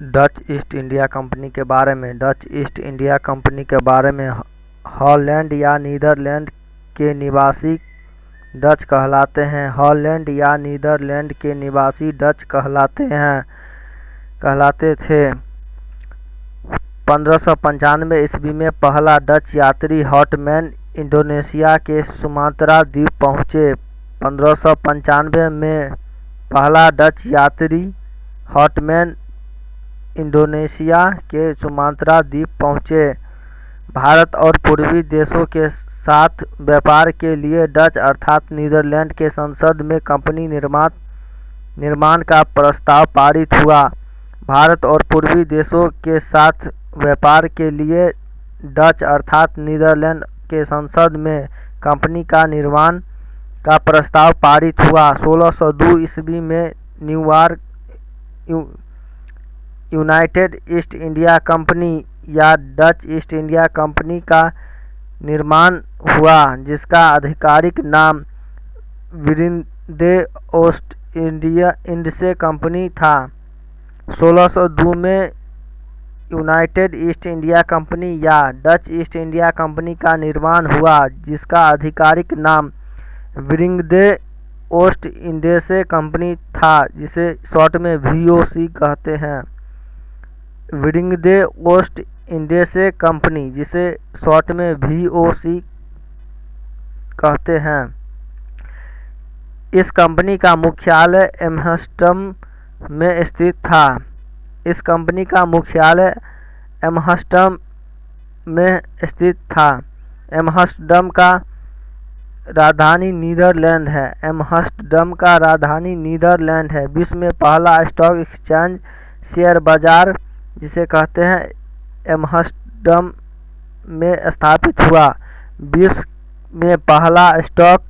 Dutch east India company के बारे में। डच ईस्ट इंडिया कंपनी के बारे में हॉलैंड या नीदरलैंड के निवासी डच कहलाते हैं। हॉलैंड या नीदरलैंड के निवासी डच कहलाते थे। 1595 ईस्वी में पहला डच यात्री हॉटमैन इंडोनेशिया के सुमात्रा द्वीप पहुंचे। 1595 में पहला डच यात्री हॉटमैन इंडोनेशिया के सुमात्रा द्वीप पहुंचे। भारत और पूर्वी देशों के साथ व्यापार के लिए डच अर्थात नीदरलैंड के संसद में कंपनी निर्माण का प्रस्ताव पारित हुआ। भारत और पूर्वी देशों के साथ व्यापार के लिए डच अर्थात नीदरलैंड के संसद में कंपनी का निर्माण का प्रस्ताव पारित हुआ। 1602 ईस्वी में New York United east India company या डच ईस्ट इंडिया कंपनी का निर्माण हुआ, जिसका आधिकारिक नाम विरिंदे ओस्ट इंडिया कंपनी था। 1602 में यूनाइटेड ईस्ट इंडिया कंपनी या डच ईस्ट इंडिया कंपनी का निर्माण हुआ, जिसका आधिकारिक नाम विरिंदे ओस्ट इंडिया कंपनी था, जिसे शॉर्ट में VOC कहते हैं। विरिंदे ओस्ट इंडिया कंपनी, जिसे शॉर्ट में VOC कहते हैं। इस कंपनी का मुख्यालय एम्स्टर्डम में स्थित था। इस कंपनी का मुख्यालय एम्स्टर्डम में स्थित था। एम्स्टर्डम का राजधानी नीदरलैंड है। एम्स्टर्डम का राजधानी नीदरलैंड है। विश्व में पहला स्टॉक एक्सचेंज शेयर बाजार, जिसे कहते हैं, एम्स्टर्डम में स्थापित हुआ। विश्व में पहला स्टॉक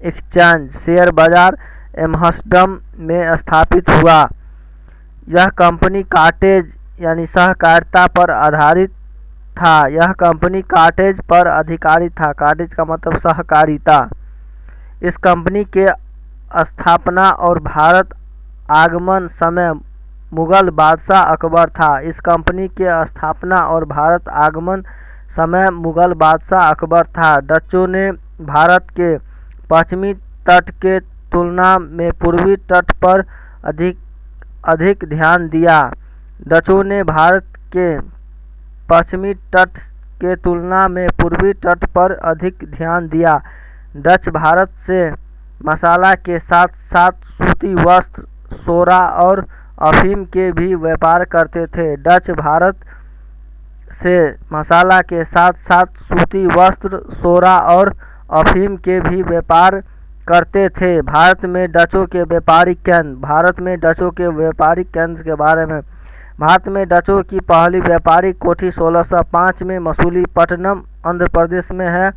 एक्सचेंज शेयर बाजार एम्स्टर्डम में स्थापित हुआ। यह कंपनी कॉटेज यानी सहकारिता पर आधारित था। यह कंपनी कॉटेज पर आधारित था। कॉटेज का मतलब सहकारिता। इस कंपनी के स्थापना और भारत आगमन समय मुगल बादशाह अकबर था। इस कंपनी के स्थापना और भारत आगमन समय मुगल बादशाह अकबर था। डचों ने भारत के पश्चिमी तट के तुलना में पूर्वी तट पर अधिक ध्यान दिया। डचों ने भारत के पश्चिमी तट के तुलना में पूर्वी तट पर अधिक ध्यान दिया। डच भारत से मसाला के साथ साथ सूती वस्त्र, सोरा और अफीम के भी व्यापार करते थे। डच भारत से मसाला के साथ साथ सूती वस्त्र, सोरा और अफीम के भी व्यापार करते थे। भारत में डचों के व्यापारिक केंद्र के बारे में। भारत में डचों की पहली व्यापारिक कोठी 1605 में मसूलीपट्टनम आंध्र प्रदेश में है।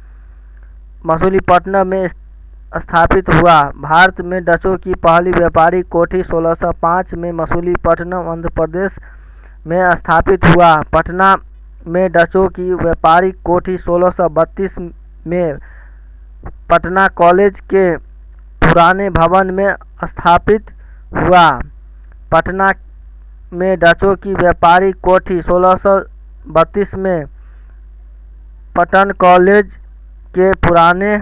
मसूलीपट्टनम में स्थापित हुआ। भारत में डचों की पहली व्यापारिक कोठी 1605 में मसूलीपट्टनम आंध्र प्रदेश में स्थापित हुआ। पटना में डचों की व्यापारिक कोठी 1632 में पटना कॉलेज के पुराने भवन में स्थापित हुआ। पटना में डचों की व्यापारिक कोठी 1632 में पटना कॉलेज के पुराने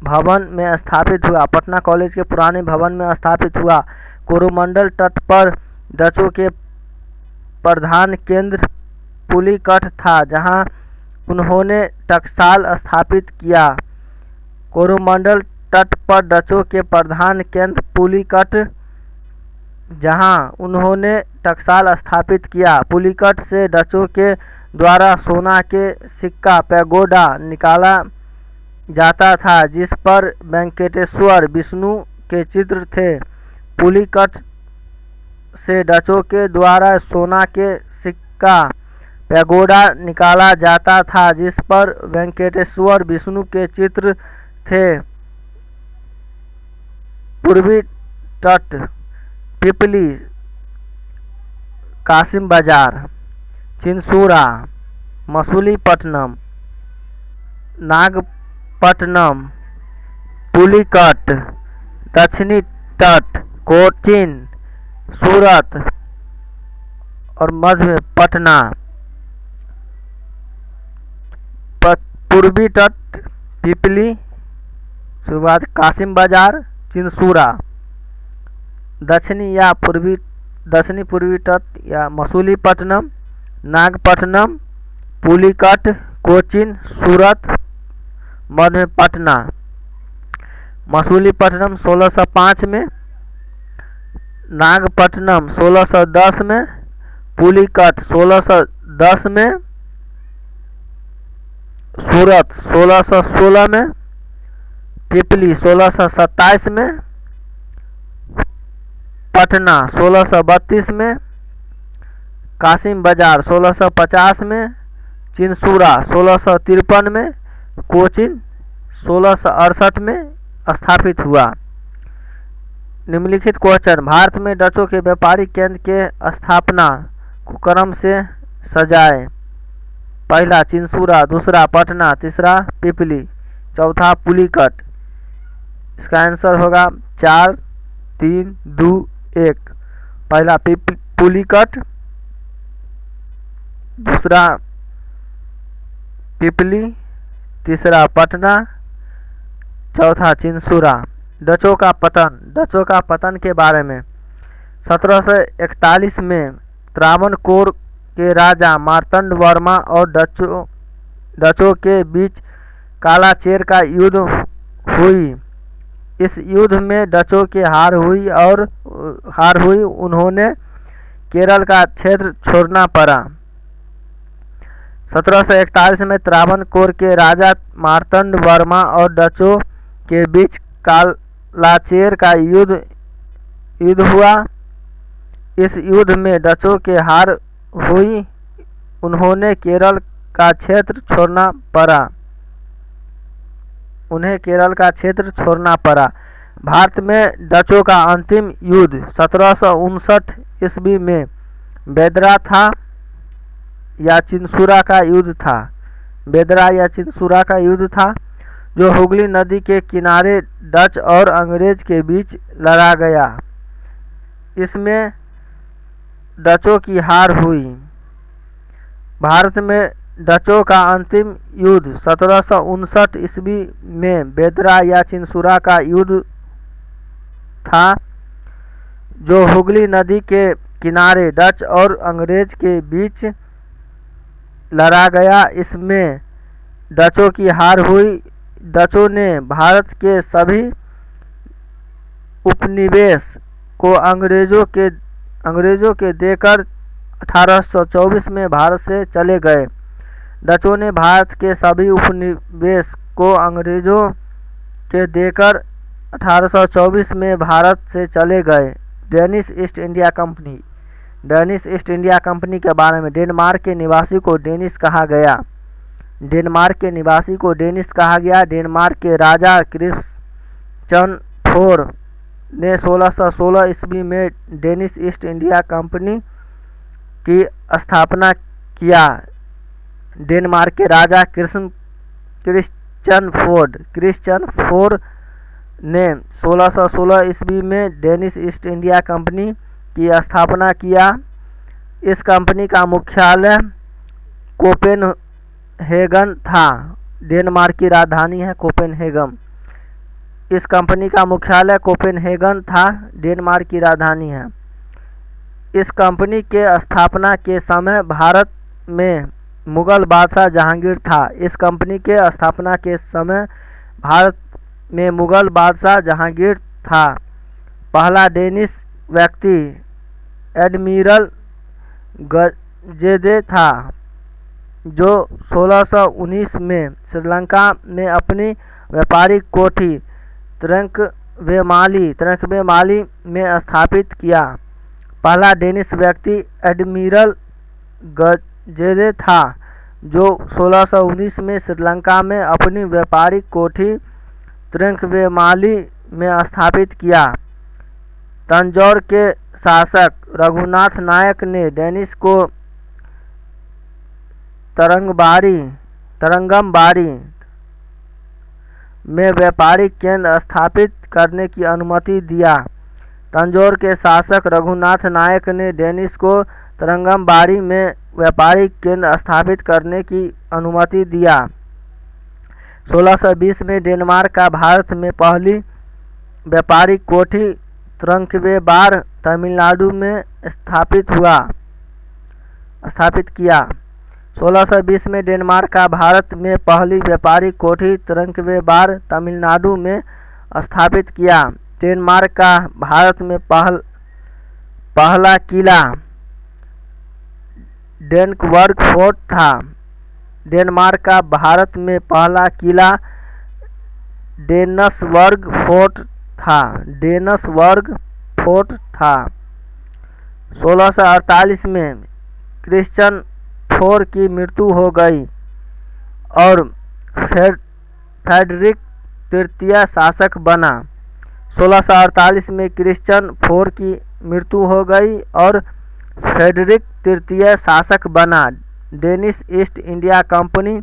भवन में स्थापित हुआ। पटना कॉलेज के पुराने भवन में स्थापित हुआ। कोरोमंडल तट पर डचों के प्रधान केंद्र पुलिकट था, जहां उन्होंने टकसाल स्थापित किया। कोरोमंडल तट पर डचों के प्रधान केंद्र पुलिकट, जहां उन्होंने टकसाल स्थापित किया। पुलिकट से डचों के द्वारा सोना के सिक्का पैगोडा निकाला जाता था, जिस पर वेंकटेश्वर विष्णु के चित्र थे। पुलिकट से डचों के द्वारा सोना के सिक्का पैगोडा निकाला जाता था, जिस पर वेंकटेश्वर विष्णु के चित्र थे। पूर्वी तट पिपली, कासिम बाजार, चिंसूरा, मसूलीपट्टनम, नागपट्टनम, पुलिकट, दक्षिणी तट, कोचीन, सूरत, और मध्य में पटना। पूर्वी तट पिपली, उसके बाद कासिम बाजार, चिंसूरा। दक्षिणी पूर्वी तट या मसूलीपट्टनम, नागपट्टनम, पुलिकट, कोचीन, सूरत, मध्य में पटना। मसूलीपट्टनम 1605 में, नागपट्टनम 1610 में, पुलिकट 1610 में, सूरत 1616 में, पिपली 1627 में, पटना 1632 में, कासिम बाजार 1650 में, चिंसूरा 1653 में, कोचीन 1668 में स्थापित हुआ। निम्नलिखित क्वेश्चन भारत में डचों के व्यापारिक केंद्र के स्थापना को क्रम से सजाएं। पहला चिंसूरा, दूसरा पटना, तीसरा पिपली, चौथा पुलिकट। इसका आंसर होगा 4, 3, 2, 1। पहला पुलिकट, दूसरा पिपली, तीसरा पटना, चौथा चिंसूरा। डचों का पतन के बारे में 1741 में त्रावणकोर के राजा मार्तंड वर्मा और डचों के बीच कालाचेर का युद्ध हुई। इस युद्ध में डचों की हार हुई, उन्होंने केरल का क्षेत्र छोड़ना पड़ा। 1741 में त्रावणकोर के राजा मार्तंड वर्मा और डचों के बीच कालाचेर का युद्ध हुआ। इस युद्ध में डचों की हार हुई, उन्हें केरल का क्षेत्र छोड़ना पड़ा। भारत में डचों का अंतिम युद्ध 1759 ईस्वी में बेदरा या चिंसूरा का युद्ध था, जो हुगली नदी के किनारे डच और अंग्रेज के बीच लड़ा गया। इसमें डचों की हार हुई। भारत में डचों का अंतिम युद्ध 1759 ईस्वी में बेदरा या चिंसूरा का युद्ध था, जो हुगली नदी के किनारे डच और अंग्रेज के बीच लड़ा गया। इसमें डचों की हार हुई। डचों ने भारत के सभी उपनिवेश को अंग्रेजों के देकर 1824 में भारत से चले गए। डचों ने भारत के सभी उपनिवेश को अंग्रेजों के देकर 1824 में भारत से चले गए। डेनिश ईस्ट इंडिया कंपनी के बारे में डेनमार्क के निवासी को डेनिश कहा गया। डेनमार्क के राजा क्रिस्टियन IV ने 1616 ईस्वी में डेनिश ईस्ट इंडिया कंपनी की स्थापना किया। डेनमार्क के राजा क्रिस्टियन IV ने 1616 ईस्वी में डेनिश ईस्ट इंडिया कंपनी की स्थापना किया। इस कंपनी का मुख्यालय कोपेनहेगन था। डेनमार्क की राजधानी है कोपेनहेगन। इस कंपनी का मुख्यालय कोपेनहेगन था, डेनमार्क की राजधानी है। इस कंपनी के स्थापना के समय भारत में मुगल बादशाह जहांगीर था। इस कंपनी के स्थापना के समय भारत में मुगल बादशाह जहांगीर था। पहला डेनिश व्यक्ति एडमिरल गजेदे था, जो 1619 में श्रीलंका में अपनी व्यापारिक कोठी तरंकवेमाली में स्थापित किया। पहला डेनिश व्यक्ति एडमिरल गजेदे था, जो 1619 में श्रीलंका में अपनी व्यापारिक कोठी तरंकवेमाली में स्थापित किया। तंजौर के शासक रघुनाथ नायक ने डेनिश को तरंगमबाड़ी में व्यापारिक केंद्र स्थापित करने की अनुमति दिया। तंजौर के शासक रघुनाथ नायक ने डेनिश को तरंगमबाड़ी में व्यापारिक केंद्र स्थापित करने की अनुमति दिया। 1620 में डेनमार्क का भारत में पहली व्यापारिक कोठी तरंकेबार तमिलनाडु में स्थापित किया। 1620 में डेनमार्क का भारत में पहली व्यापारिक कोठी तरंकेबार तमिलनाडु में स्थापित किया। डेनमार्क का भारत में पहला किला डेनकबर्ग फोर्ट था। डेनमार्क का भारत में पहला किला डेनसबर्ग फोर्ट था। 1648 में क्रिश्चियन IV की मृत्यु हो गई और फ्रेडरिक तृतीय शासक बना। 1648 में क्रिश्चियन IV की मृत्यु हो गई और फ्रेडरिक तृतीय शासक बना। Danish east India company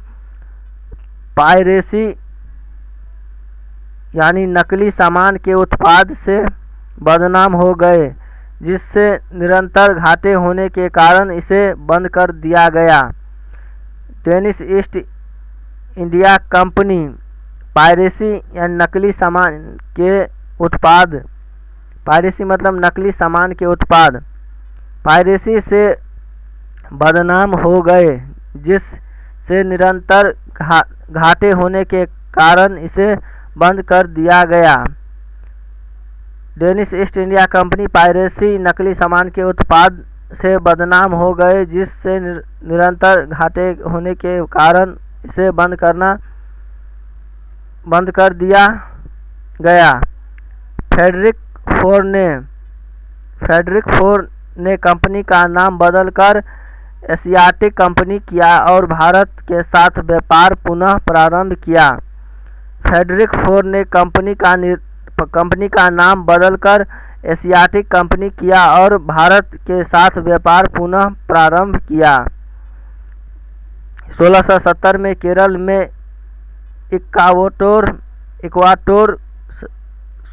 piracy यानी नकली सामान के उत्पाद से बदनाम हो गए, जिससे निरंतर घाटे होने के कारण इसे बंद कर दिया गया। Danish east India company piracy या नकली सामान के उत्पाद, पायरेसी मतलब नकली सामान के उत्पाद, पायरेसी से बदनाम हो गए, जिससे निरंतर घाटे होने के कारण इसे बंद कर दिया गया। Danish east India company piracy नकली सामान के उत्पाद से बदनाम हो गए, जिससे निरंतर घाटे होने के कारण इसे बंद कर दिया गया। फ्रेडरिक फोर ने कंपनी का नाम बदलकर एशियाटिक कंपनी किया और भारत के साथ व्यापार पुनः प्रारंभ किया। फ्रेडरिक फोर ने कंपनी का नाम बदलकर एशियाटिक कंपनी किया और भारत के साथ व्यापार पुनः प्रारंभ किया। 1670 में केरल में इक्वाटोर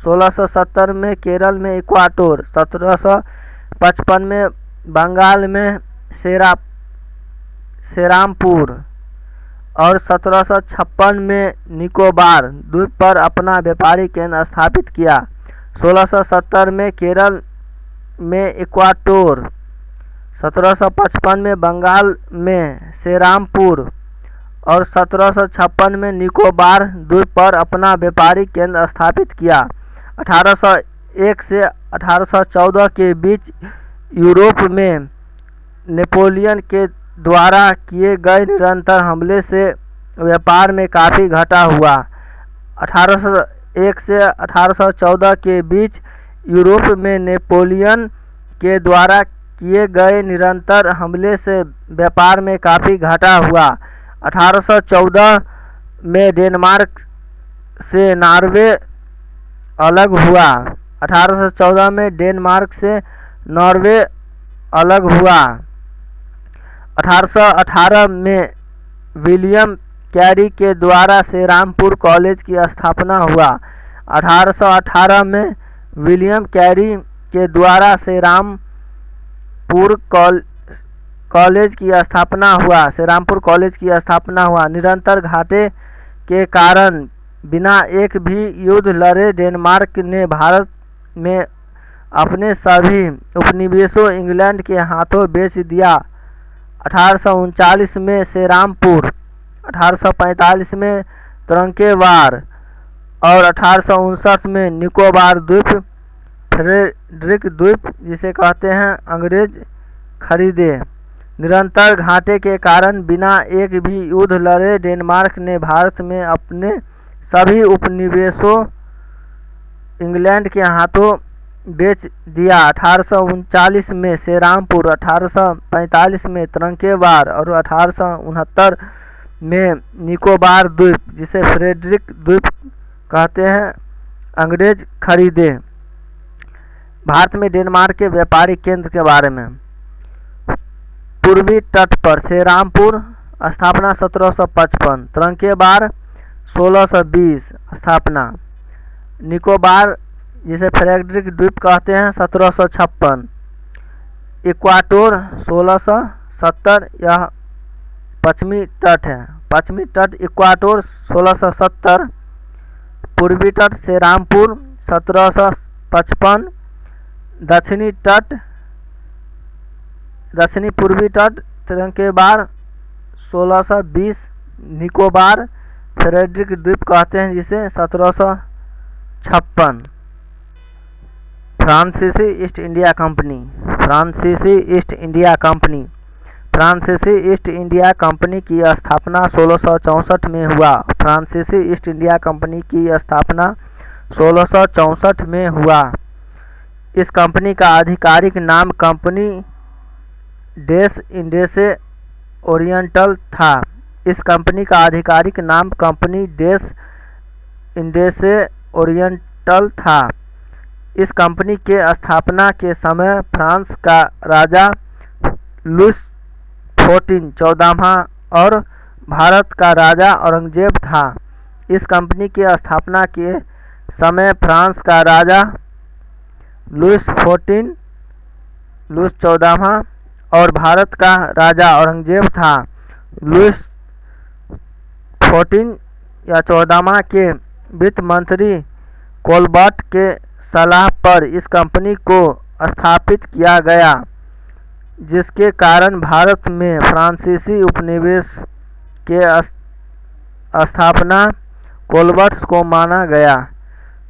1670 में केरल में इक्वाटोर, 1755 में बंगाल में सेरामपुर और 1756 में निकोबार द्वीप पर अपना व्यापारिक केंद्र स्थापित किया। 1670 में केरल में इक्वाटोर, 1755 में बंगाल में सेरामपुर और 1756 में निकोबार द्वीप पर अपना व्यापारिक केंद्र स्थापित किया। 1801 से 1814 के बीच यूरोप में नेपोलियन के द्वारा किए गए निरंतर हमले से व्यापार में काफ़ी घाटा हुआ। 1801 से 1814 के बीच यूरोप में नेपोलियन के द्वारा किए गए निरंतर हमले से व्यापार में काफ़ी घाटा हुआ। 1814 में डेनमार्क से नॉर्वे अलग हुआ। 1814 में डेनमार्क से नॉर्वे अलग हुआ। 1818 में विलियम कैरी के द्वारा सेरामपुर कॉलेज की स्थापना हुआ। 1818 में विलियम कैरी के द्वारा सेरामपुर कॉलेज की स्थापना हुआ। निरंतर घाटे के कारण बिना एक भी युद्ध लड़े डेनमार्क ने भारत में अपने सभी उपनिवेशों इंग्लैंड के हाथों बेच दिया। 1839 में सेरामपुर, 1845 में तरंकेबार और 1859 में निकोबार द्वीप, फ्रेडरिक द्वीप जिसे कहते हैं, अंग्रेज खरीदे। निरंतर घाटे के कारण बिना एक भी युद्ध लड़े डेनमार्क ने भारत में अपने सभी उपनिवेशों इंग्लैंड के हाथों बेच दिया। 1839 में सेरामपुर, 1845 में तरंकेबार और 1869 में निकोबार द्वीप जिसे फ्रेडरिक द्वीप कहते हैं, अंग्रेज खरीदे। भारत में डेनमार्क के व्यापारिक केंद्र के बारे में, पूर्वी तट पर सेरामपुर स्थापना 1755, तरंकेबार 1620 स्थापना, निकोबार जिसे फ्रेडरिक द्वीप कहते हैं 1756। इक्वाटोर 1670 यह पश्चिमी तट है। पश्चिमी तट इक्वाटोर 1670, पूर्वी तट सेरामपुर 1755, दक्षिणी पूर्वी तट तिरंकेबार 1620, निकोबार फ्रेडरिक द्वीप कहते हैं जिसे 1756। फ्रांसीसी ईस्ट इंडिया कंपनी। फ्रांसीसी ईस्ट इंडिया कंपनी फ्रांसीसी ईस्ट इंडिया कंपनी की स्थापना 1664 में हुआ। फ्रांसीसी ईस्ट इंडिया कंपनी की स्थापना 1664 में हुआ। इस कंपनी का आधिकारिक नाम कंपनी डेस इंडिसे ओरिएंटल था। इस कंपनी का आधिकारिक नाम कंपनी डेस इंडिसे ओरिएंटल था। इस कंपनी के स्थापना के समय फ्रांस का राजा लुइस XIV 14वां और भारत का राजा औरंगजेब था। इस कंपनी की स्थापना के समय फ्रांस का राजा लुइस XIV और भारत का राजा औरंगजेब था। लुइस XIV या 14वां के वित्त मंत्री कोलबर्ट के सलाह पर इस कंपनी को स्थापित किया गया, जिसके कारण भारत में फ्रांसीसी उपनिवेश के स्थापना कोलबर्ट को माना गया।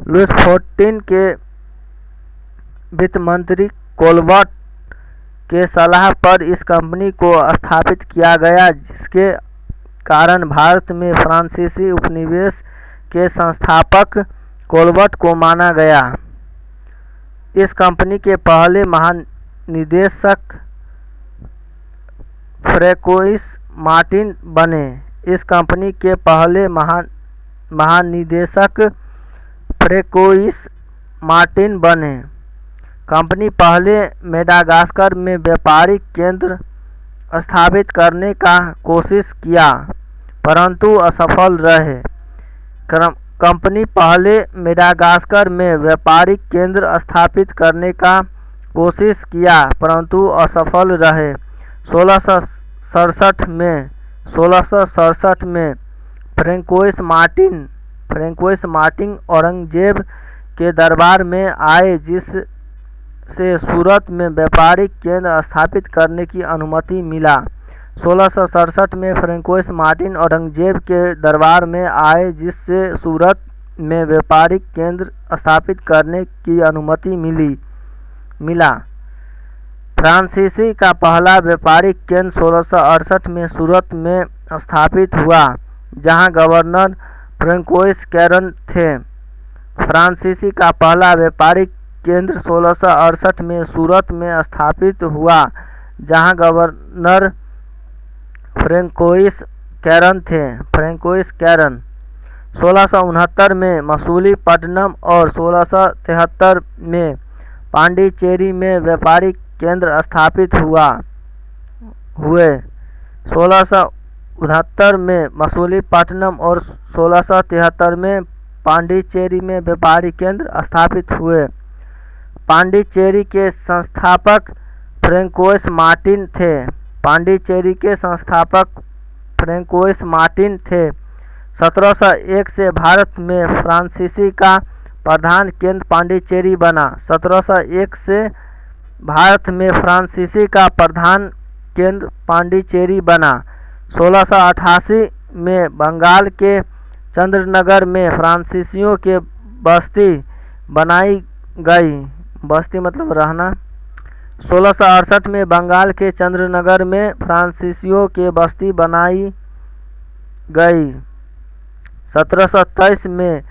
लुइस XIV के वित्त मंत्री कोलबर्ट के सलाह पर इस कंपनी को स्थापित किया गया, जिसके कारण भारत में फ्रांसीसी उपनिवेश के संस्थापक कोलबर्ट को माना गया। इस कंपनी के पहले महानिदेशक फ्रैंकोइस मार्टिन बने। इस कंपनी के पहले महानिदेशक फ्रैंकोइस मार्टिन बने। कंपनी पहले मेडागास्कर में व्यापारिक केंद्र स्थापित करने का कोशिश किया, परंतु असफल रहे। कंपनी पहले मेडागास्कर में व्यापारिक केंद्र स्थापित करने का कोशिश किया, परंतु असफल रहे। 1667 में फ्रैंकोइस मार्टिन औरंगजेब के दरबार में आए, जिससे सूरत में व्यापारिक केंद्र स्थापित करने की अनुमति मिला। 1667 में फ्रैंकोइस मार्टिन औरंगजेब के दरबार में आए, जिससे सूरत में व्यापारिक केंद्र स्थापित करने की अनुमति मिला। फ्रांसीसी का पहला व्यापारिक केंद्र 1668 में सूरत में स्थापित हुआ, जहां गवर्नर फ्रैंकोइस कैरन थे। फ्रांसीसी का पहला व्यापारिक केंद्र 1668 में सूरत में स्थापित हुआ, जहां गवर्नर फ्रैंकोइस कैरन थे। 1669 में मसूलीपट्टनम और 1673 में पांडिचेरी में व्यापारिक केंद्र स्थापित हुए। 1669 में मसूलीपट्टनम और 1673 में पांडिचेरी में व्यापारिक केंद्र स्थापित हुए। पांडिचेरी के संस्थापक फ्रैंकोइस मार्टिन थे। पांडिचेरी के संस्थापक फ्रैंकोइस मार्टिन थे। 1701 से भारत में फ्रांसीसी का प्रधान केंद्र पांडिचेरी बना। 1701 से भारत में फ्रांसीसी का प्रधान केंद्र पांडिचेरी बना। 1688 में बंगाल के चंद्रनगर में फ्रांसीसियों के बस्ती बनाई गई। बस्ती मतलब रहना। 1668 में बंगाल के चंद्रनगर में फ्रांसीसियों के बस्ती बनाई गई। 1723 में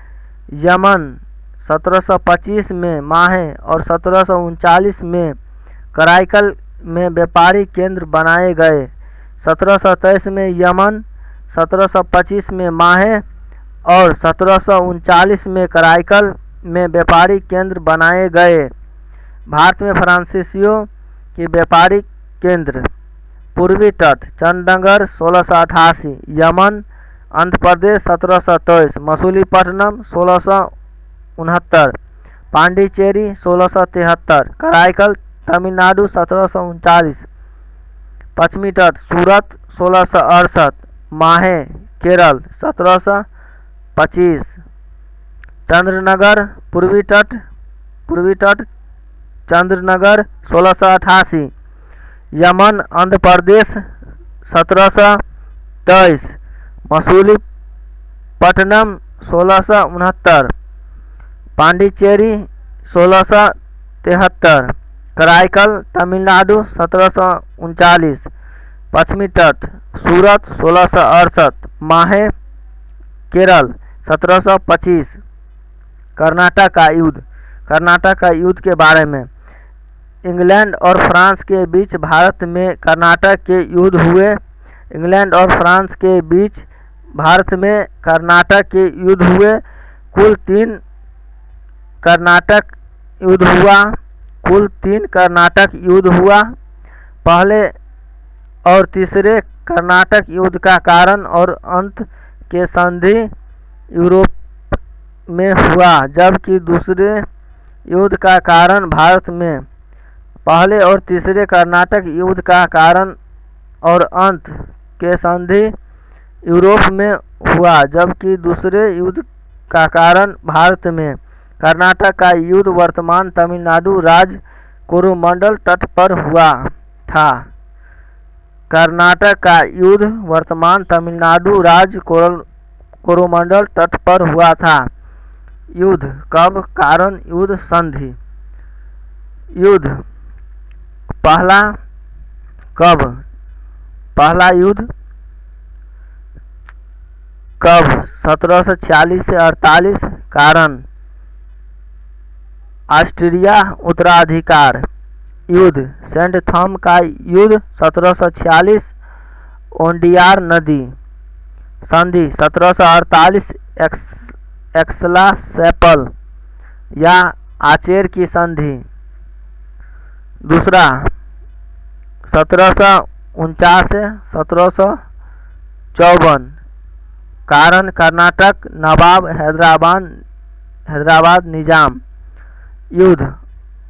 यमन, 1725 में माहे और 1739 में कराईकल में व्यापारिक केंद्र बनाए गए। 1723 में यमन, 1725 में माहे और 1739 में कराईकल में व्यापारिक केंद्र बनाए गए। भारत में फ्रांसीसियों के व्यापारिक केंद्र: पूर्वी तट चंडीगढ़ 1688, यमन आंध्र प्रदेश 1723, मसूलीपट्टनम 1669, पांडिचेरी 1673, कराईकल तमिलनाडु 1739, पश्चिमी तट सूरत 1668, माहे केरल 1725, चंद्रनगर पूर्वी तट चंद्रनगर 1688, यमन आंध्र प्रदेश 1723, मसूलीपट्टनम 1669, पांडिचेरी 1673, कराईकल तमिलनाडु 1739, पश्चिमी तट सूरत 1668, माहे केरल 1725। कर्नाटक का युद्ध के बारे में। इंग्लैंड और फ्रांस के बीच भारत में कर्नाटक के युद्ध हुए। इंग्लैंड और फ्रांस के बीच भारत में कर्नाटक के युद्ध हुए। कुल तीन कर्नाटक युद्ध हुआ। पहले और तीसरे कर्नाटक युद्ध का कारण और अंत के संधि यूरोप में हुआ, जबकि दूसरे युद्ध का कारण भारत में। पहले और तीसरे कर्नाटक युद्ध का कारण और अंत के संधि यूरोप में हुआ, जबकि दूसरे युद्ध का कारण भारत में। कर्नाटक का युद्ध वर्तमान तमिलनाडु राज्य कोरोमंडल तट पर हुआ था। कर्नाटक का युद्ध वर्तमान तमिलनाडु राज्य कोरोमंडल तट पर हुआ था। युद्ध कब, कारण, युद्ध, संधि। युद्ध पहला कब, पहला युद्ध कब 1746 से 48। कारण ऑस्ट्रिया उत्तराधिकार। युद्ध सेंट थॉम का युद्ध 1746, ओंडियार नदी। संधि 1748, एक्सला सेपल या आचेर की संधि। दूसरा 1749 से 1754। कारण कर्नाटक नवाब हैदराबाद निजाम। युद्ध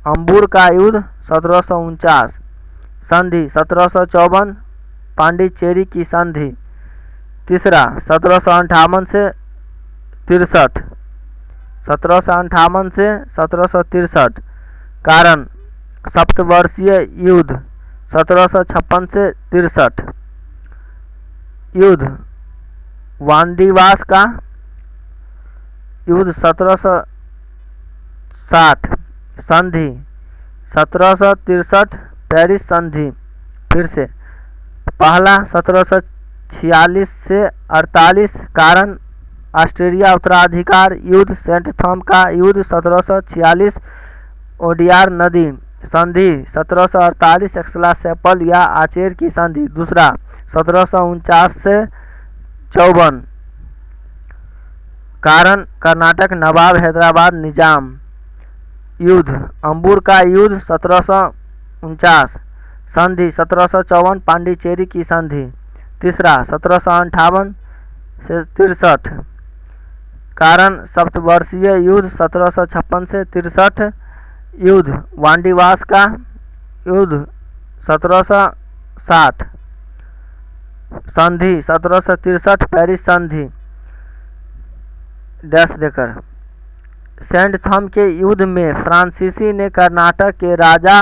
अंबुर का युद्ध 1749। संधि 1754, पांडिचेरी की संधि। तीसरा 1758 से 63, 1758 से 1763। कारण सप्तवर्षीय युद्ध 1756 से 63। युद्ध वांडीवास का युद्ध 1760। संधि 1763, पेरिस संधि। फिर से पहला 1746 से 48। कारण ऑस्ट्रेलिया उत्तराधिकार। युद्ध सेंट थॉम का युद्ध 1746, ओडियार नदी। संधि 1748, एक्सला सेपल या आचेर की संधि। दूसरा 1749 से 54। कारण कर्नाटक नवाब हैदराबाद निजाम। युद्ध अंबुर का युद्ध 1749। संधि 1754, पांडिचेरी की संधि। तीसरा 1758 से 63। कारण सप्तवर्षीय युद्ध 1756 से 63। युद्ध वांडीवास का युद्ध 1760। संधि 1763, पेरिस संधि। डैश देकर सेंट थॉम के युद्ध में फ्रांसीसी ने कर्नाटक के राजा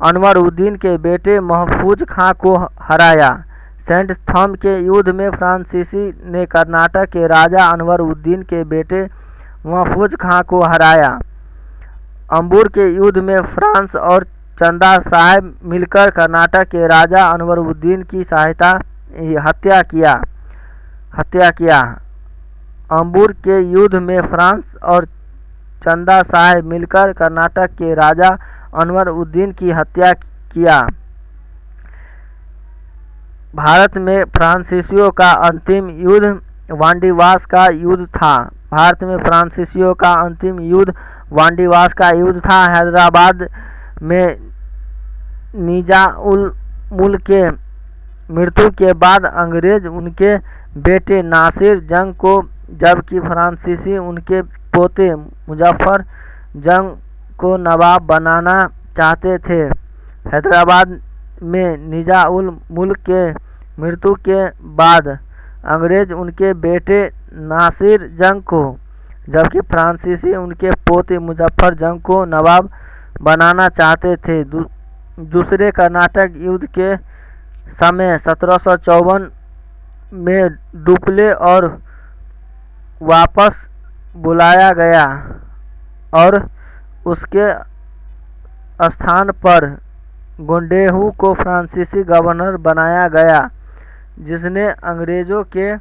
अनवरुद्दीन के बेटे महफूज खां को हराया। सेंट थॉम के युद्ध में फ्रांसीसी ने कर्नाटक के राजा अनवरुद्दीन के बेटे महफूज खां को हराया। अंबुर के युद्ध में फ्रांस और चंदा साहेब मिलकर कर्नाटक के राजा अनवरुद्दीन की हत्या किया। अंबुर के युद्ध में फ्रांस और चंदा साहेब मिलकर कर्नाटक के राजा अनवरुद्दीन की हत्या किया। भारत में फ्रांसीसियों का अंतिम युद्ध वांडीवास का युद्ध था। भारत में फ्रांसीसियों का अंतिम युद्ध वांडीवास का युद्ध था। हैदराबाद में निजाउल मुल्क के मृत्यु के बाद अंग्रेज उनके बेटे नासिर जंग को, जबकि फ्रांसीसी उनके पोते मुजफ्फर जंग को नवाब बनाना चाहते थे। हैदराबाद में निजाउल मुल्क के मृत्यु के बाद अंग्रेज उनके बेटे नासिर जंग को, जबकि फ्रांसीसी उनके पोते मुजफ्फर जंग को नवाब बनाना चाहते थे। दूसरे कर्नाटक युद्ध के समय 1754 में डुप्ले और वापस बुलाया गया और उसके स्थान पर गोंडेहू को फ्रांसीसी गवर्नर बनाया गया, जिसने अंग्रेजों के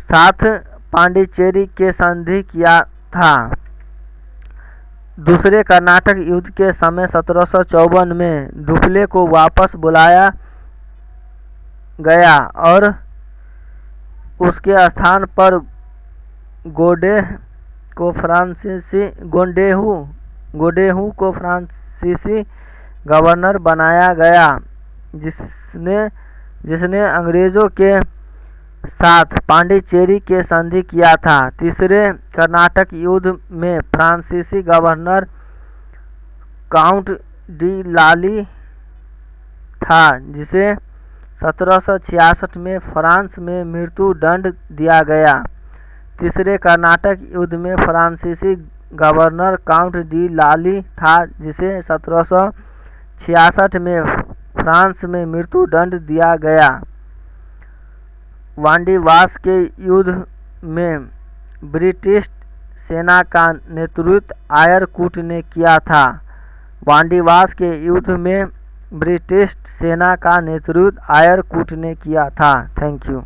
साथ पांडिचेरी के संधि किया था। दूसरे कर्नाटक युद्ध के समय 1754 में डुप्ले को वापस बुलाया गया और उसके स्थान पर गोंडेहू को फ्रांसीसी गवर्नर बनाया गया, जिसने अंग्रेजों के साथ पांडिचेरी के संधि किया था। तीसरे कर्नाटक युद्ध में फ्रांसीसी गवर्नर काउंट डी लाली था, जिसे 1766 में फ्रांस में मृत्यु दंड दिया गया। तीसरे कर्नाटक युद्ध में फ्रांसीसी गवर्नर काउंट डी लाली था, जिसे 1766 में फ्रांस में मृत्यु दंड दिया गया। वांडीवास के युद्ध में ब्रिटिश सेना का नेतृत्व आयरकूट ने किया था। वांडीवास के युद्ध में ब्रिटिश सेना का नेतृत्व आयरकूट ने किया था। Thank you.